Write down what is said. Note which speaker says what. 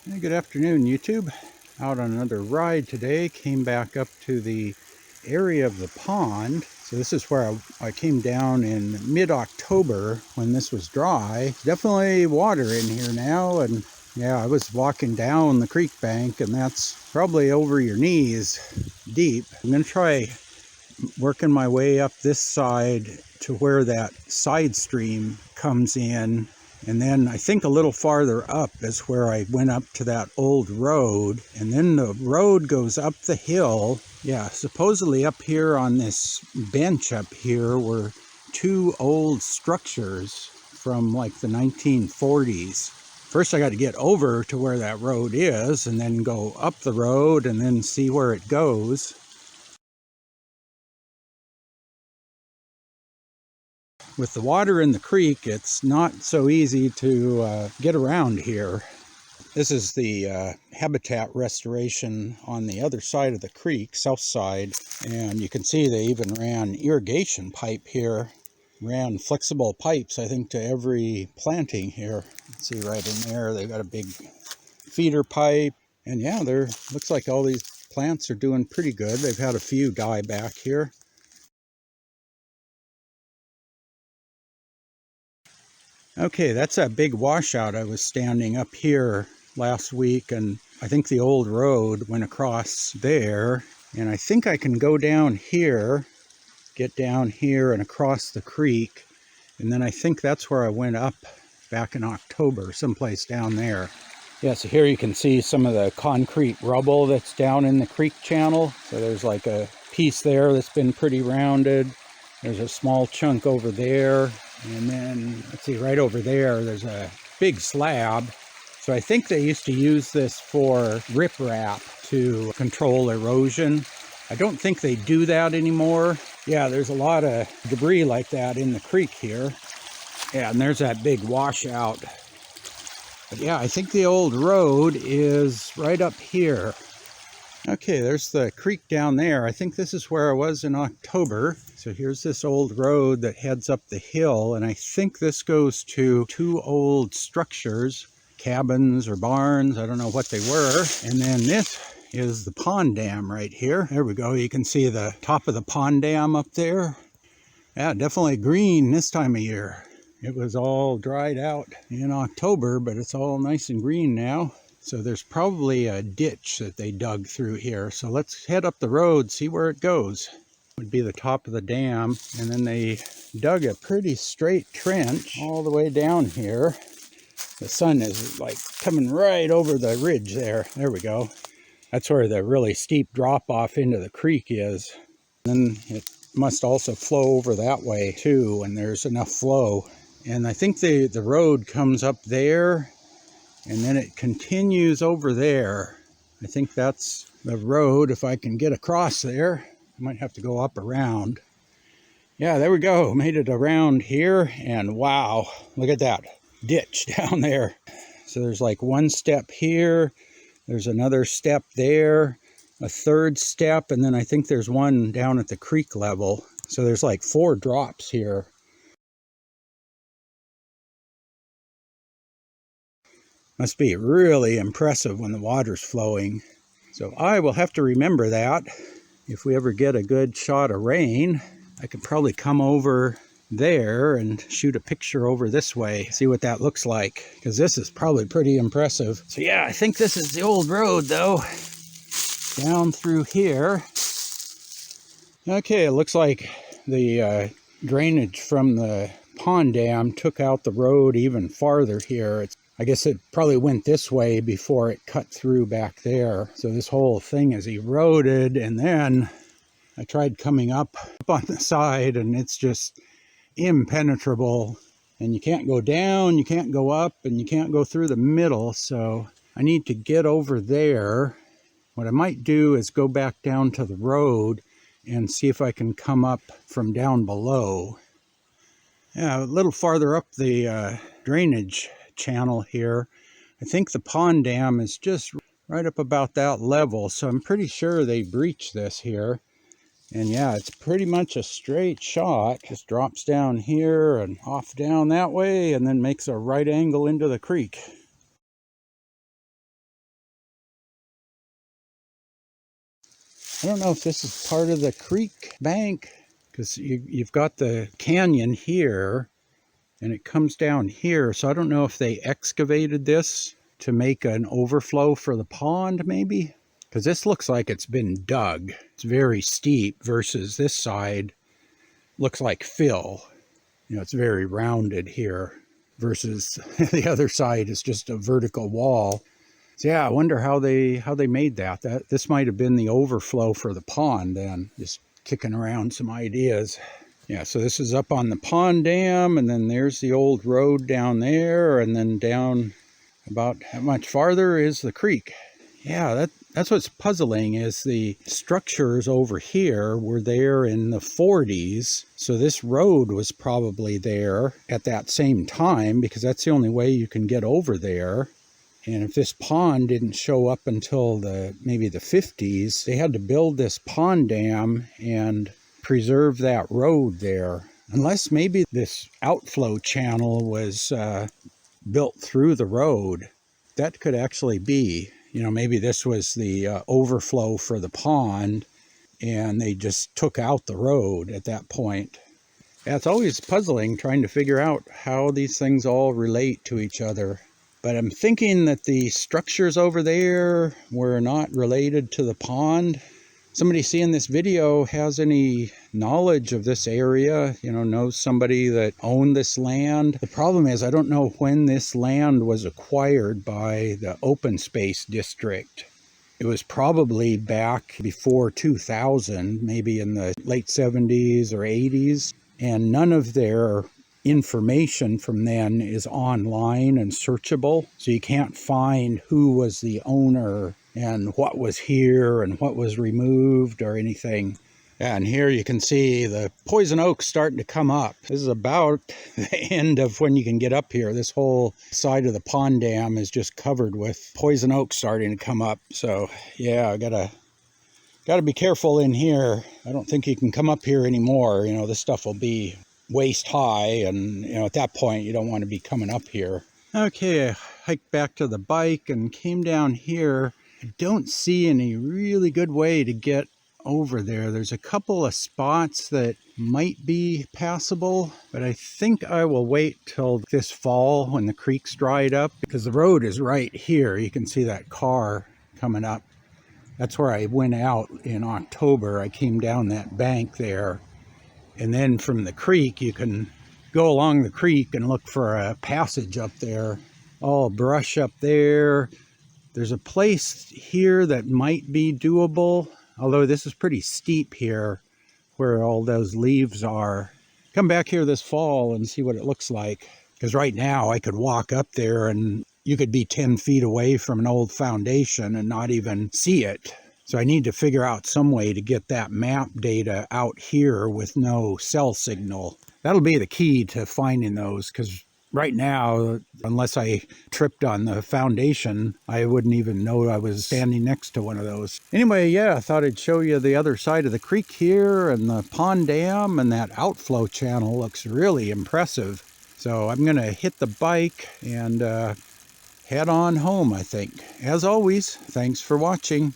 Speaker 1: Hey, good afternoon, YouTube. Out on another ride today. Came back up to the area of the pond. So this is where I came down in mid-October when this was dry. Definitely water in here now, and yeah, I was walking down the creek bank, and that's probably over your knees deep. I'm gonna try working my way up this side to where that side stream comes in. And then I think a little farther up is where I went up to that old road. And then the road goes up the hill. Yeah, supposedly up here on this bench up here were two old structures from like the 1940s. First I got to get over to where that road is and then go up the road and then see where it goes. With the water in the creek, it's not so easy to get around here. This is the habitat restoration on the other side of the creek, south side, and you can see they even ran irrigation pipe here. Ran flexible pipes, I think, to every planting here. Let's see right in there, they've got a big feeder pipe, and yeah, there looks like all these plants are doing pretty good. They've had a few die back here. Okay, that's that big washout. I was standing up here last week, and I think the old road went across there, and I think I can go down here, get down here and across the creek, and then I think that's where I went up back in October, someplace down there. Yeah, so here you can see some of the concrete rubble that's down in the creek channel. So there's like a piece there that's been pretty rounded. There's a small chunk over there. And then, let's see, right over there, there's a big slab. So I think they used to use this for riprap to control erosion. I don't think they do that anymore. Yeah, there's a lot of debris like that in the creek here. Yeah, and there's that big washout. But yeah, I think the old road is right up here. Okay, there's the creek down there. I think this is where I was in October. So here's this old road that heads up the hill, and I think this goes to two old structures, cabins or barns, I don't know what they were. And then this is the pond dam right here. There we go, you can see the top of the pond dam up there. Yeah, definitely green this time of year. It was all dried out in October, but it's all nice and green now. So there's probably a ditch that they dug through here. So let's head up the road, see where it goes. It would be the top of the dam, and then they dug a pretty straight trench all the way down here. The sun is like coming right over the ridge there. There we go. That's where the really steep drop off into the creek is. And then it must also flow over that way too, and there's enough flow. And I think the road comes up there, and then it continues over there. I think that's the road. If I can get across there, I might have to go up around. Yeah, there we go. Made it around here, and wow, look at that ditch down there. So there's like one step here, there's another step there, a third step, and then I think there's one down at the creek level. So there's like 4 drops here. Must be really impressive when the water's flowing. So I will have to remember that. If we ever get a good shot of rain, I could probably come over there and shoot a picture over this way, see what that looks like, because this is probably pretty impressive. So yeah, I think this is the old road though, down through here. Okay, it looks like the drainage from the pond dam took out the road even farther here. I guess it probably went this way before it cut through back there. So this whole thing is eroded, and then I tried coming up on the side, and it's just impenetrable. And you can't go down, you can't go up, and you can't go through the middle. So I need to get over there. What I might do is go back down to the road and see if I can come up from down below. Yeah, a little farther up the drainage channel here, I think the pond dam is just right up about that level, so I'm pretty sure they breached this here. And yeah, it's pretty much a straight shot, just drops down here and off down that way, and then makes a right angle into the creek. I don't know if this is part of the creek bank, because you've got the canyon here and it comes down here. So I don't know if they excavated this to make an overflow for the pond, maybe, because this looks like it's been dug. It's very steep versus this side looks like fill. It's very rounded here versus the other side is just a vertical wall. So yeah, I wonder how they made that. This might have been the overflow for the pond then. Just kicking around some ideas. Yeah, so this is up on the pond dam, and then there's the old road down there, and then down about how much farther is the creek. Yeah, that's what's puzzling, is the structures over here were there in the 40s. So this road was probably there at that same time, because that's the only way you can get over there. And if this pond didn't show up until maybe the 50s, they had to build this pond dam and preserve that road there. Unless maybe this outflow channel was built through the road. That could actually be. Maybe this was the overflow for the pond, and they just took out the road at that point. Yeah, it's always puzzling trying to figure out how these things all relate to each other. But I'm thinking that the structures over there were not related to the pond. Somebody seeing this video has any knowledge of this area, knows somebody that owned this land. The problem is I don't know when this land was acquired by the open space district. It was probably back before 2000, maybe in the late 70s or 80s, and none of their information from then is online and searchable, so you can't find who was the owner and what was here and what was removed or anything. And here you can see the poison oak starting to come up. This is about the end of when you can get up here. This whole side of the pond dam is just covered with poison oak starting to come up. So yeah, I gotta be careful in here. I don't think you can come up here anymore. This stuff will be waist high, and at that point you don't want to be coming up here. Okay, I hiked back to the bike and came down here. I don't see any really good way to get over there. There's a couple of spots that might be passable, but I think I will wait till this fall when the creek's dried up, because the road is right here. You can see that car coming up. That's where I went out in October. I came down that bank there, and then from the creek you can go along the creek and look for a passage up there. All brush up there. There's a place here that might be doable, although this is pretty steep here where all those leaves are. Come back here this fall and see what it looks like, because right now I could walk up there and you could be 10 feet away from an old foundation and not even see it. So I need to figure out some way to get that map data out here with no cell signal. That'll be the key to finding those, because right now, unless I tripped on the foundation, I wouldn't even know I was standing next to one of those. Anyway, yeah, I thought I'd show you the other side of the creek here and the pond dam, and that outflow channel looks really impressive. So I'm going to hit the bike and head on home, I think. As always, thanks for watching.